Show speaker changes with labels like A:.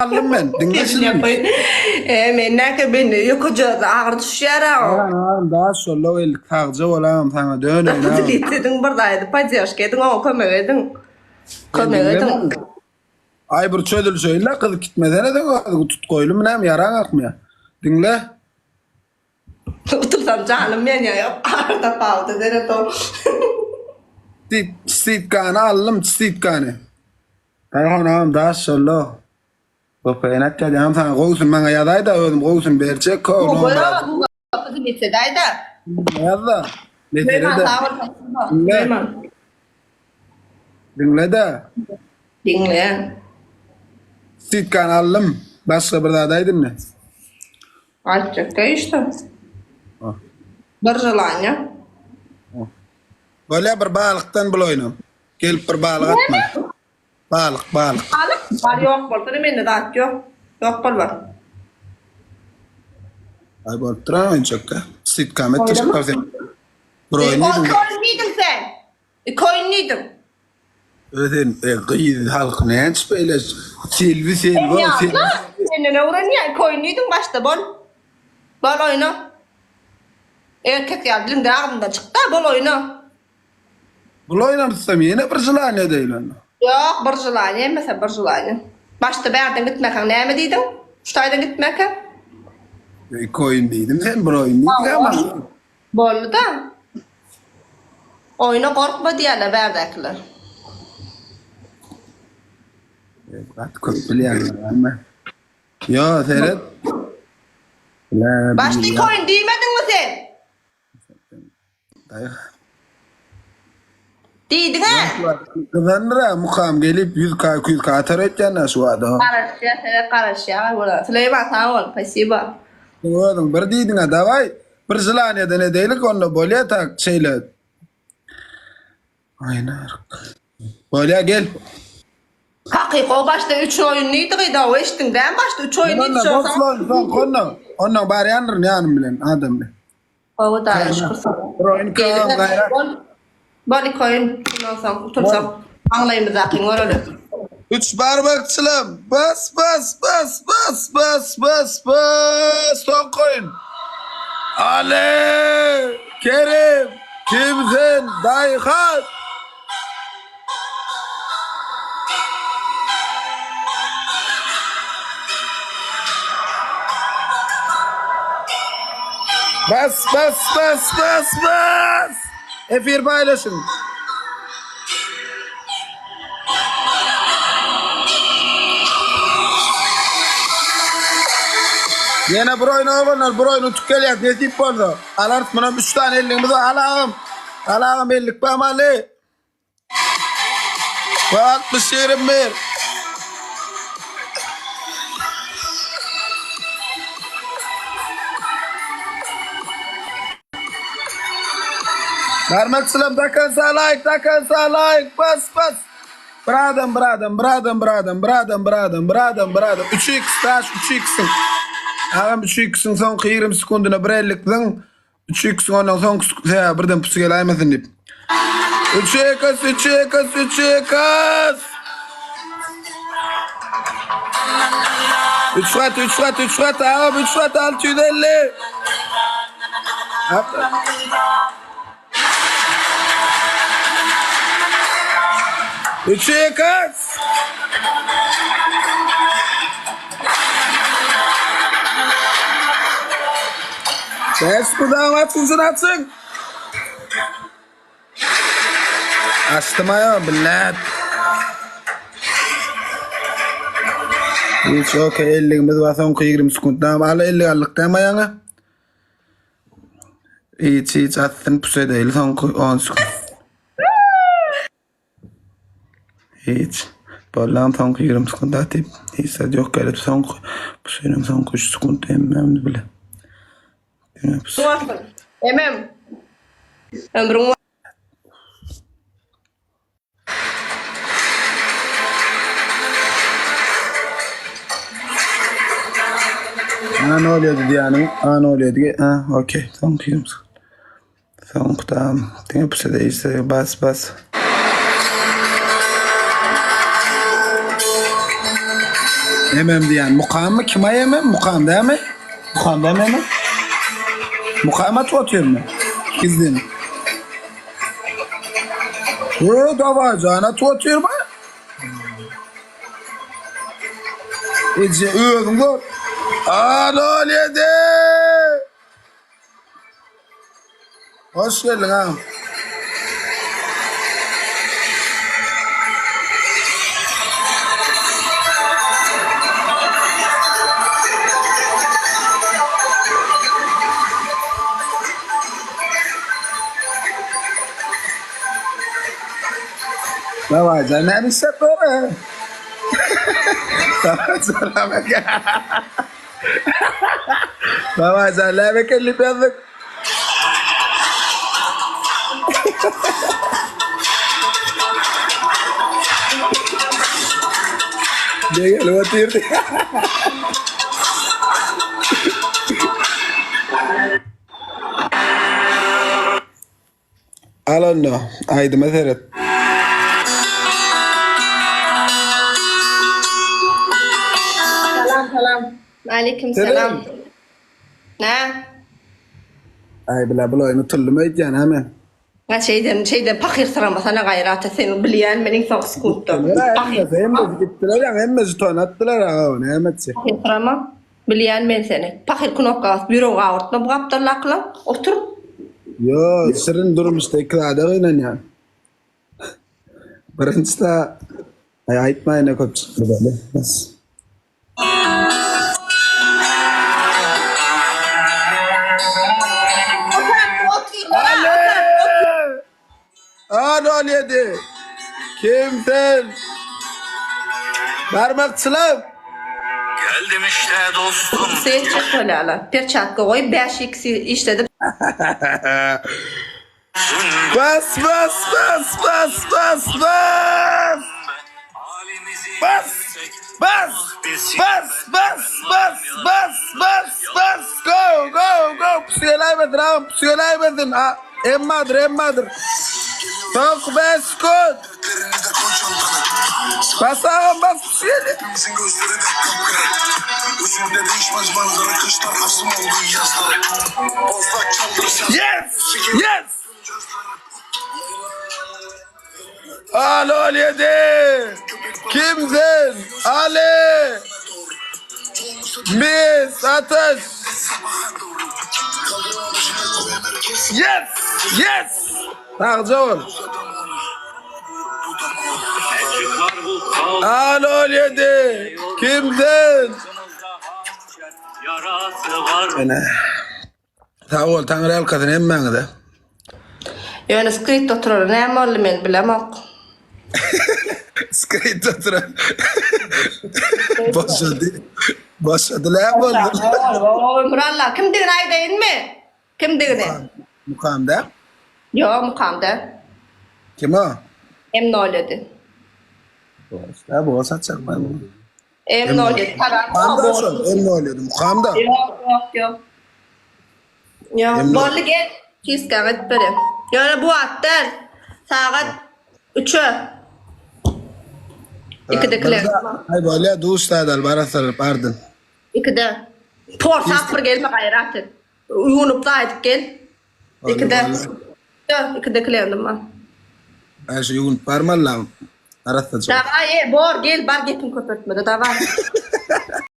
A: aldım ben. Dinlesin.
B: Men näke beni ýokajada agyr düşýär aga.
A: Daha solla el tağca olam sana dönün ha.
B: Dilitdin bir daýdy podдержка edin, o kömek edin. Kömek edin.
A: Ay bir çödül söyle kız gitmeden edin tut koylum nem yaran akmaya. Dinle.
B: Otursam canım men ýa arda paldy dere to.
A: Sit kana aldım sit kana. Ayhanam daha solla. Bu peynat ya hem sana qoysun manga yaday da özüm qoysun berçek ko.
B: Bu boya bu kapı bitse daýda.
A: Yazda. Ne
B: Mehman
A: de.
B: sağır. Mehman.
A: Dinle de.
B: Dinle.
A: Sit kana aldım. Başka bir daha daydın ne?
B: Açıkta işte. Bir жылanya.
A: Böyle bir balıktan bul oynam. Gelip bir balık atma. Balık.
B: Balık var yok bolsa mende de at yok. Yok bol var.
A: Ay bol tran çok. Sit kamet çık kavzem. Broyni.
B: Koyniydin sen. Koyniydin.
A: Öden qıyız halk ne speyles. Silvi.
B: Sen ne uğranıyor? Koyniydin başta bol. Bol oyna. Erkek yardım da ağzından çıktı bol oyna.
A: Bul oynamsam yine bir jılanya değil onu.
B: Yok bir жылanya mesela bir жылanya. Başta berden gitmekən näme diýdin? Şutaýdan gitmekän?
A: Koyun dedim sen broyni ama.
B: Boldy da. Oyna korkma diýerler berdäkler.
A: Bak köpülýär ama. Yo seyret.
B: Başta koyun diýmedinmi sen?
A: Dayı.
B: Diýdin ha?
A: Kızandıra mukam gelip 100K atar etken şu adam.
B: Karışya bola. Süleyman sağ ol. Спасибо.
A: Oğlum bir diydin ha davay. Bir jılanya da ne deylik onu bolya tak şeyle. Aynar. Bolya gel.
B: Hakyky o başta 3 oyunluydy da o eşitdiň däm başta 3 oyunluydy
A: Son ondan bari yanır ne anım bilen adam bilen.
B: O da şükür sana.
A: Broyni kağım gayret.
B: Bari koyun. Ondan sonra otursam anlayımız akın var öyle.
A: 3 parmakçılım. Bas. Son koyun. Ali. Kerim. Kimsin? Dayıkan. Bas. Efir paylaşın. Yine burayını oğlanlar burayını tükkeliyat ne tip oldu? Alart buna 3 tane elliğimizi alağım ellik bağmalı. Ve 60 yerim bir. Barmak-selam takkan sağlayık bas. Bradam. 3x taş 3x'in. Ağam 3x'in son 20 sekunduna bir elliktin. 3x ondan son birden pusu gelaymasın deyip. 3x. 3 kat ağam 3 kat 650. Üçe kaç? Ses kulağım atsın. Açtım ya billet. Hiç okey 50'imiz var son 20 sekund. Tamam hala 50 aldık tamam ayağına. Hiç attın pusu değil son 10 sekund. Hiç. Bollan son 20 sekund atıp hiç yok gelip son pusuyum son 3 sekund emmem bile.
B: Emem. Ömrüm var.
A: Ne oluyordu yani? Ne oluyordu? Okey. Son 20 sekund. Son tamam. Tengo pusu değilse bas. Hemen diyen mukam mı? Kime yemem? Mukam değil mi? Mukam değil mi? Mukama tutuyor mu? Gizli mi? Yo davacana tutuyor mu? Ece özüm gör. Alo lede. Hoş geldin ha. Davacana bir sefer. Davacana bir kelli yazık. Dia luatir. Alano, haydi mesela.
B: Salam. Aleyküm selam. Ne?
A: Ay bila bila ini tulluma etjan hemen.
B: Ha şeyden pakir sırama sana gayrata seni biliyen benim çok sıkıntı.
A: Hem gittiler ya hem zıton attılar ha ne hemetse.
B: Pakir sırama biliyen ben seni. Pakir knopka büro ağırtma bu kaptarla kılan otur.
A: Yo sırın durum işte ikrada gıynan yani. Birincisi de aytmayın köp çıktı böyle. Bas. Alo ledi. Kimsin? Barmakçılar.
C: Geldim işte dostum.
B: Seyit çok öyle ala. Perçatka koy 5x işledim.
A: Bas bas bas bas bas bas. Bas bas bas bas bas bas bas bas go go go psikolay bedram psikolay bedin emmadır Tok beskut bas ağam bas psikolay yes yes alo ledi kimsin Ali Miss Ateş yes yes Tağcol alo ledi kimsin
C: Yarası var.
A: Ana Tağol Tanrı alkadın emmeni de
B: Yani skrit oturur ne mallı men bilemem.
A: Skrit oturan Başladı lan oldu
B: Muralla kim digin ay deyin mi? Kim digin?
A: Mukamda
B: Yo mukamda.
A: Kim o?
B: Em noledi.
A: İşte bu satacak ben bunu
B: Em noledi.
A: Mukamda son ne oluyordu mukamda
B: Yok. Ya bollu gel. Kis kağıt böyle. Yani bu atlar saat 3'e. İkidekiler.
A: Ay böyle dostlar barasar pardon.
B: İkide. Por sapır gelme gayratı. Uyunup da edip gel. İkide. Yok ikidekiler ben.
A: Ay şu yun parmal lan. Arasat.
B: Davay bor gel bar gepin köpürtmedi davay.